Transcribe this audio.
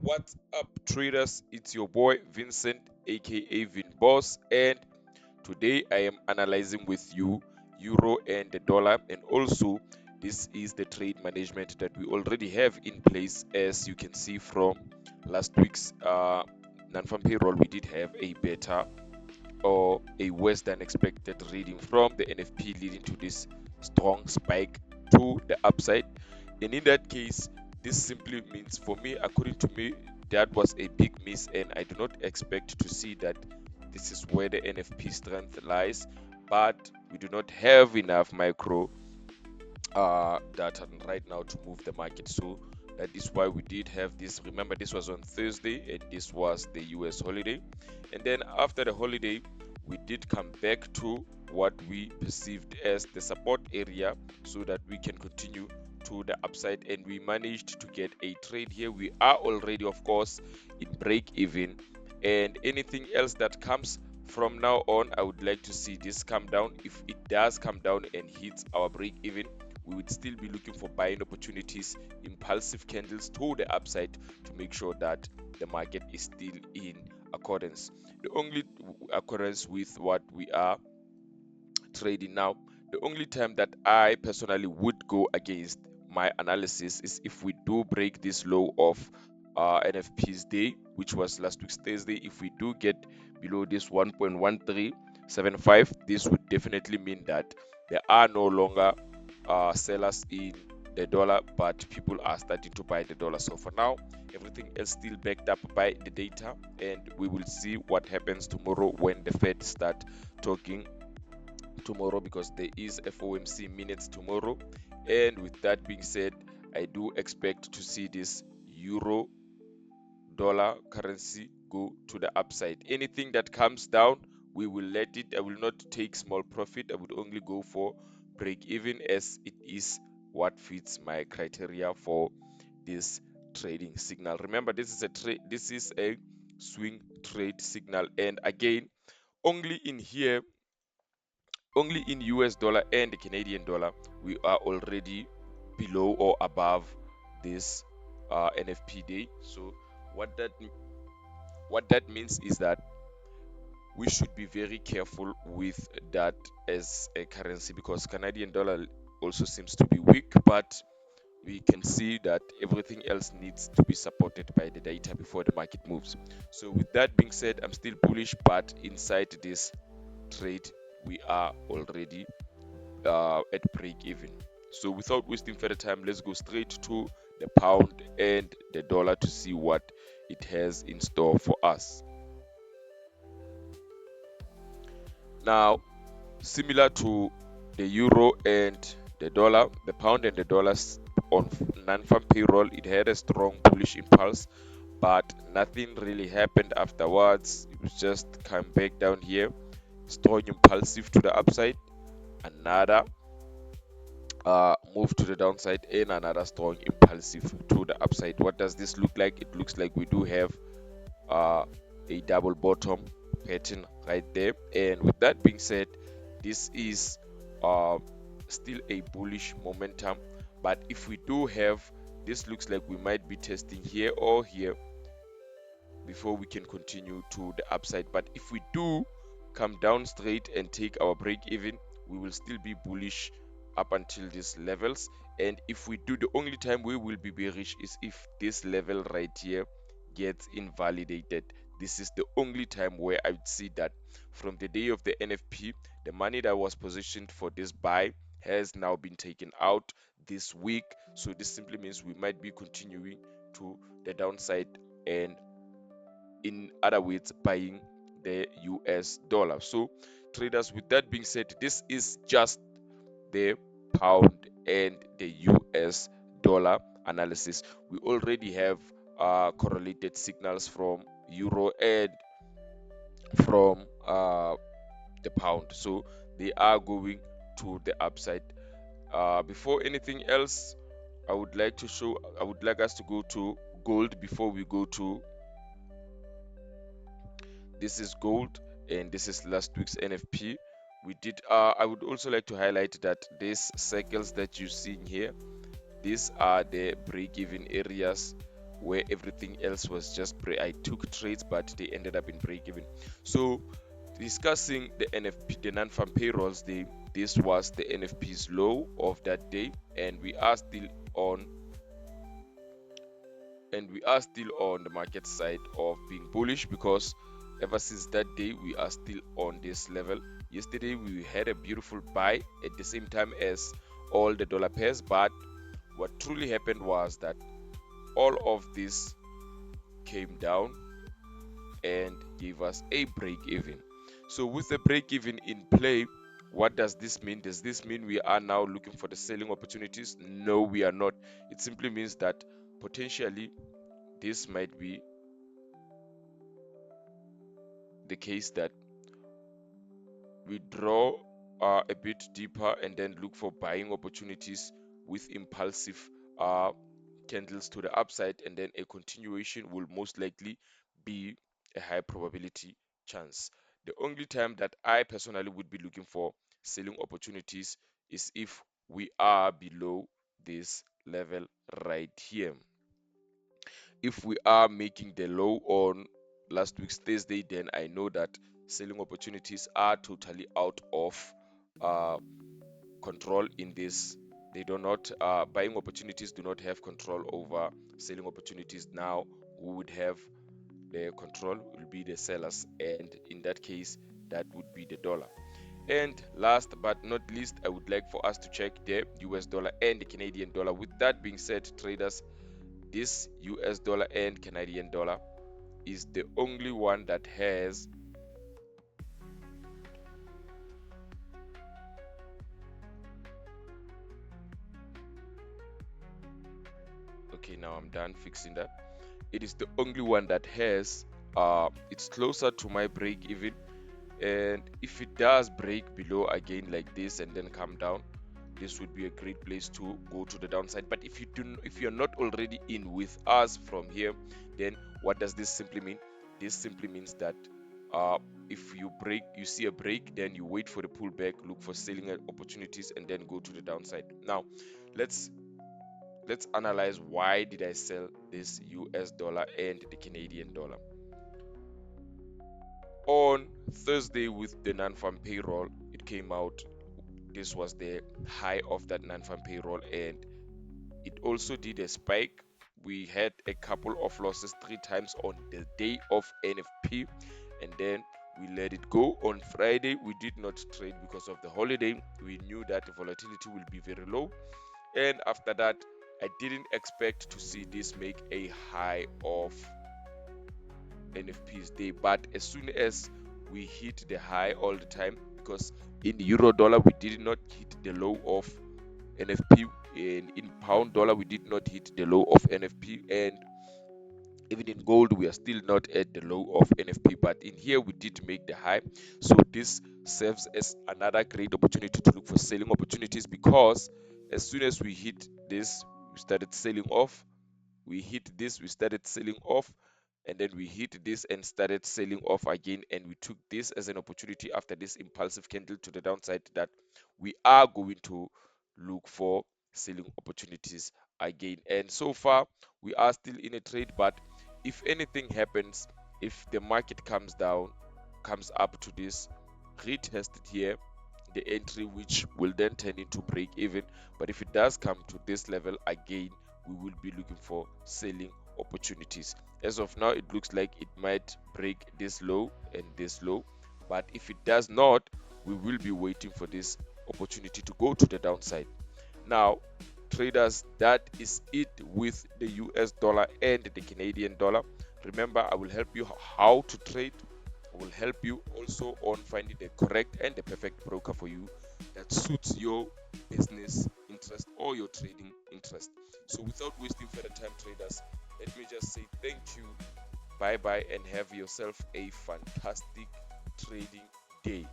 What's up, traders? It's your boy Vincent, aka Vin Boss, and today I am analyzing with you euro and the dollar, and also this is the trade management that we already have in place. As you can see from last week's non-farm payroll, we did have a better or a worse than expected reading from the NFP, leading to this strong spike to the upside. And in that case, this simply means, for me, according to me, that was a big miss, and I do not expect to see that this is where the NFP strength lies. But we do not have enough micro data right now to move the market. So that is why we did have this. Remember, this was on Thursday, and this was the US holiday. And then after the holiday, we did come back to what we perceived as the support area so that we can continue to the upside, and we managed to get a trade here. We are already, of course, in break even, and anything else that comes from now on, I would like to see this come down. If it does come down and hits our break even, we would still be looking for buying opportunities, impulsive candles to the upside, to make sure that the market is still in accordance. The only accordance with what we are trading now, the only time that I personally would go against my analysis is if we do break this low of NFP's day, which was last week's Thursday. If we do get below this 1.1375, this would definitely mean that there are no longer sellers in the dollar, but people are starting to buy the dollar. So for now, everything else still backed up by the data, and we will see what happens tomorrow when the Fed start talking tomorrow, because there is FOMC minutes tomorrow. And with that being said, I do expect to see this euro dollar currency go to the upside. Anything that comes down, we will let it. I will not take small profit. I would only go for break even, as it is what fits my criteria for this trading signal. Remember, this is a trade, this is a swing trade signal, and again, only in here, only in US dollar and the Canadian dollar, we are already below or above this NFP day. So what that what that means is that we should be very careful with that as a currency, because Canadian dollar also seems to be weak, but we can see that everything else needs to be supported by the data before the market moves. So with that being said, I'm still bullish, but inside this trade, we are already at break even. So without wasting further time, let's go straight to the pound and the dollar to see what it has in store for us. Now, similar to the euro and the dollar, the pound and the dollars on non-farm payroll, it had a strong bullish impulse, but nothing really happened afterwards. It was just come back down here, strong impulsive to the upside, another move to the downside, and another strong impulsive to the upside. What does this look like? It looks like we do have uh, a double bottom pattern right there. And with that being said, this is uh, still a bullish momentum, but if we do have, this looks like we might be testing here or here before we can continue to the upside. But if we do come down straight and take our break even, we will still be bullish up until these levels. And if we do, the only time we will be bearish is if this level right here gets invalidated. This is the only time where I would see that from the day of the NFP, the money that was positioned for this buy has now been taken out this week. So this simply means we might be continuing to the downside, and in other words, buying the US dollar. So traders, with that being said, this is just the pound and the US dollar analysis. We already have correlated signals from euro and from the pound, so they are going to the upside. Before anything else, I would like us to go to gold before we go to, this is gold, and this is last week's NFP. We did I would also like to highlight that these circles that you see here, these are the break-even areas where everything else was just I took trades, but they ended up in break even. So discussing the NFP, the non-farm payrolls, this was the NFP's low of that day, and we are still on the market side of being bullish, because ever since that day we are still on this level. Yesterday we had a beautiful buy at the same time as all the dollar pairs, but what truly happened was that all of this came down and gave us a break even. So with the break even in play, what does this mean? Does this mean we are now looking for the selling opportunities? No, we are not. It simply means that potentially this might be the case that we draw a bit deeper and then look for buying opportunities with impulsive uh, candles to the upside, and then a continuation will most likely be a high probability chance. The only time that I personally would be looking for selling opportunities is if we are below this level right here. If we are making the low on last week's Thursday, then I know that selling opportunities are totally out of uh, control in this. They do not buying opportunities do not have control over selling opportunities. Now who would have the control will be the sellers, and in that case that would be the dollar. And last but not least, I would like for us to check the US dollar and the Canadian dollar. With that being said, traders, this US dollar and Canadian dollar is the only one that has okay, now I'm done fixing that. It is the only one that has it's closer to my break even, and if it does break below again like this and then come down, this would be a great place to go to the downside. But if you're not already in with us from here, then what does this simply mean? This simply means that uh, if you see a break, then you wait for the pullback, look for selling opportunities, and then go to the downside. Now let's analyze why did I sell this US dollar and the Canadian dollar. On Thursday with the non-farm payroll, it came out, this was the high of that non-farm payroll, and it also did a spike. We had a couple of losses 3 times on the day of NFP, and then we let it go. On Friday we did not trade because of the holiday. We knew that the volatility will be very low, and after that I didn't expect to see this make a high of NFP's day. But as soon as we hit the high all the time, because in euro dollar we did not hit the low of NFP, in pound dollar we did not hit the low of NFP, and even in gold we are still not at the low of NFP, but in here we did make the high. So this serves as another great opportunity to look for selling opportunities, because as soon as we hit this, we started selling off. We hit this, we started selling off, and then we hit this and started selling off again, and we took this as an opportunity after this impulsive candle to the downside that we are going to look for selling opportunities again. And so far we are still in a trade, but if anything happens, if the market comes up to this, retest it here, the entry, which will then turn into break even. But if it does come to this level again, we will be looking for selling opportunities. As of now, it looks like it might break this low and this low, but if it does not, we will be waiting for this opportunity to go to the downside. Now traders, that is it with the US dollar and the Canadian dollar. Remember, I will help you how to trade. I will help you also on finding the correct and the perfect broker for you that suits your business interest or your trading interest. So without wasting further time, traders, let me just say thank you, bye bye, and have yourself a fantastic trading day.